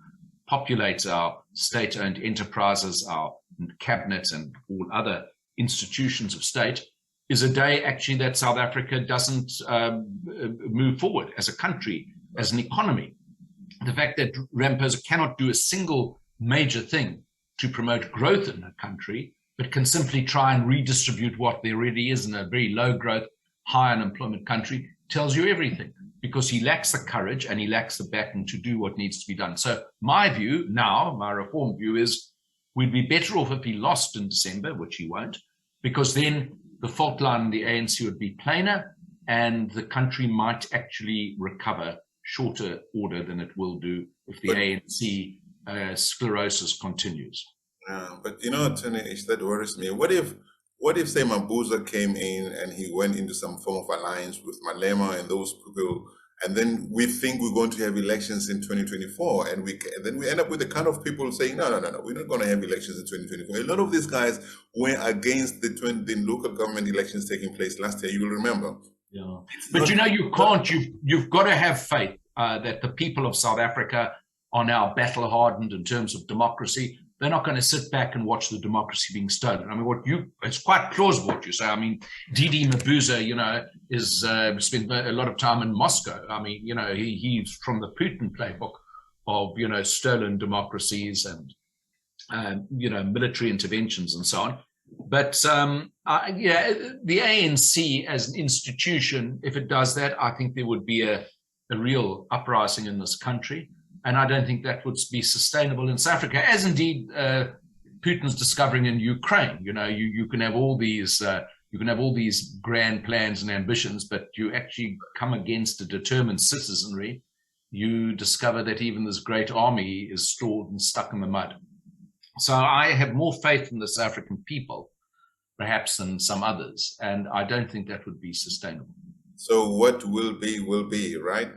populate our state-owned enterprises, our and cabinet and all other institutions of state, is a day actually that South Africa doesn't move forward as a country, as an economy. The fact that Ramaphosa cannot do a single major thing to promote growth in a country, but can simply try and redistribute what there really is in a very low growth, high unemployment country, tells you everything, because he lacks the courage and he lacks the backing to do what needs to be done. So my view now, my reform view, is we'd be better off if he lost in December, which he won't, because then the fault line in the ANC would be plainer and the country might actually recover shorter order than it will do if the ANC sclerosis continues. But you know, Tony, that worries me. What if say Mabuza came in and he went into some form of alliance with Malema and those people, and then we think we're going to have elections in 2024, and then we end up with the kind of people saying, no, we're not going to have elections in 2024. A lot of these guys were against the local government elections taking place last year. You will remember. Yeah, but you know, you can't. You've got to have faith that the people of South Africa are now battle hardened in terms of democracy. They're not going to sit back and watch the democracy being stolen. I mean, it's quite plausible what you say. I mean, Didi Mabuza, you know, is spent a lot of time in Moscow. I mean, you know, he's from the Putin playbook of, you know, stolen democracies and, you know, military interventions and so on. But yeah, the ANC as an institution, if it does that, I think there would be a real uprising in this country. And I don't think that would be sustainable in South Africa, as indeed Putin's discovering in Ukraine. You know, you can have all these grand plans and ambitions, but you actually come against a determined citizenry. You discover that even this great army is stalled and stuck in the mud. So I have more faith in the South African people, perhaps, than some others, and I don't think that would be sustainable. So what will be, right?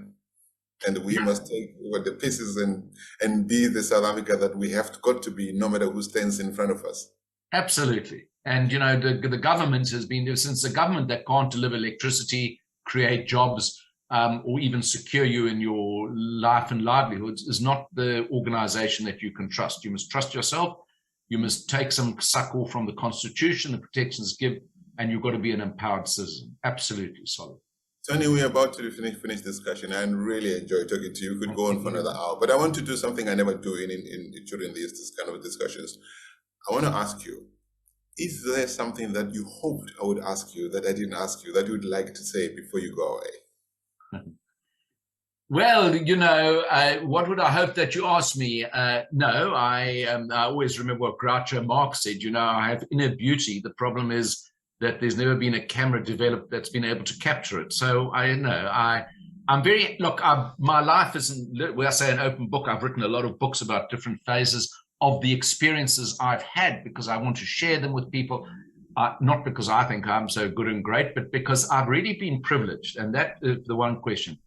And we must take the pieces and be the South Africa that we have got to be, no matter who stands in front of us. Absolutely. And, you know, the government has been, since the government that can't deliver electricity, create jobs, or even secure you in your life and livelihoods, is not the organization that you can trust. You must trust yourself. You must take some succor from the Constitution, the protections give, and you've got to be an empowered citizen. Absolutely solid. Tony, we're about to finish discussion. I really enjoy talking to you. We could go on for another hour, but I want to do something I never do during this kind of discussions. I want to ask you, is there something that you hoped I would ask you that I didn't ask you that you would like to say before you go away? Well, you know, what would I hope that you asked me? No, I always remember what Groucho Marx said. You know, I have inner beauty. The problem is that there's never been a camera developed that's been able to capture it. So I'm very, look, my life isn't, when I say an open book, I've written a lot of books about different phases of the experiences I've had because I want to share them with people, not because I think I'm so good and great, but because I've really been privileged. And that is the one question.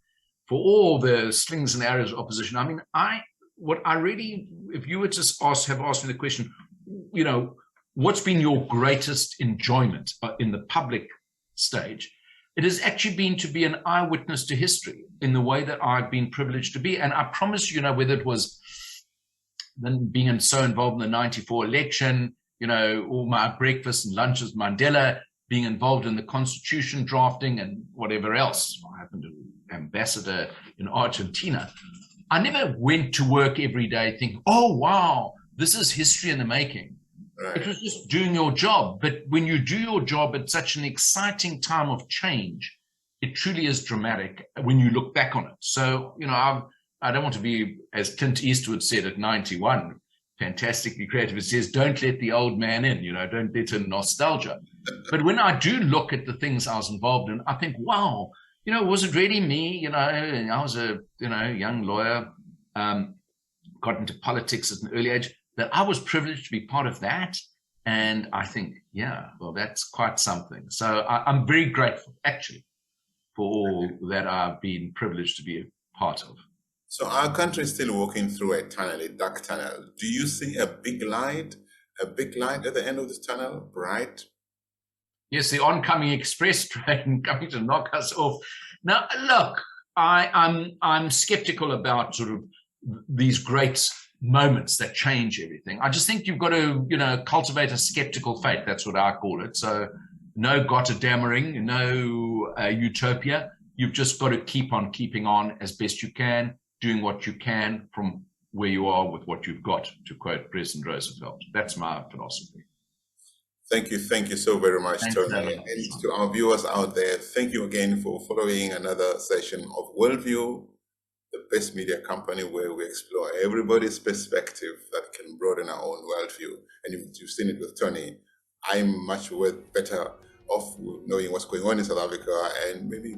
For all the slings and arrows of opposition, I mean, if you were to have asked me the question, you know, what's been your greatest enjoyment in the public stage? It has actually been to be an eyewitness to history in the way that I've been privileged to be. And I promise you know, whether it was then being so involved in the 94 election, you know, all my breakfasts and lunches, Mandela, being involved in the constitution drafting and whatever else. I happened to be ambassador in Argentina. I never went to work every day thinking, oh, wow, this is history in the making. Right. It was just doing your job. But when you do your job at such an exciting time of change, it truly is dramatic when you look back on it. So, you know, I don't want to be, as Clint Eastwood said at 91, fantastically creative. It says, don't let the old man in, you know, don't let in nostalgia. But when I do look at the things I was involved in, I think, wow, you know, was it really me? You know, I was a, you know, young lawyer, got into politics at an early age, that I was privileged to be part of that. And I think, yeah, well, that's quite something. So I'm very grateful, actually, for all that I've been privileged to be a part of. So our country is still walking through a tunnel, a dark tunnel. Do you see a big light at the end of this tunnel, bright? Yes, the oncoming express train coming to knock us off. Now, look, I'm skeptical about sort of these great moments that change everything. I just think you've got to, cultivate a skeptical faith. That's what I call it. So no Gotterdammering, no utopia. You've just got to keep on keeping on as best you can, doing what you can from where you are with what you've got, to quote President Roosevelt. That's my philosophy. Thank you so very much, Tony. And to our viewers out there, thank you again for following another session of WorldView, the best media company where we explore everybody's perspective that can broaden our own worldview. And you've seen it with Tony. I'm much better off knowing what's going on in South Africa and maybe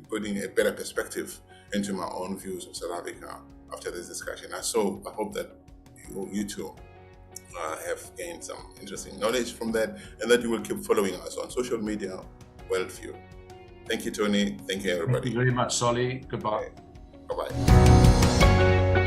putting a better perspective into my own views of South Africa after this discussion. And so I hope that you too have gained some interesting knowledge from that, and that you will keep following us on social media, WorldView. Thank you, Tony. Thank you, everybody. Thank you very much, Solly. Goodbye. Bye-bye.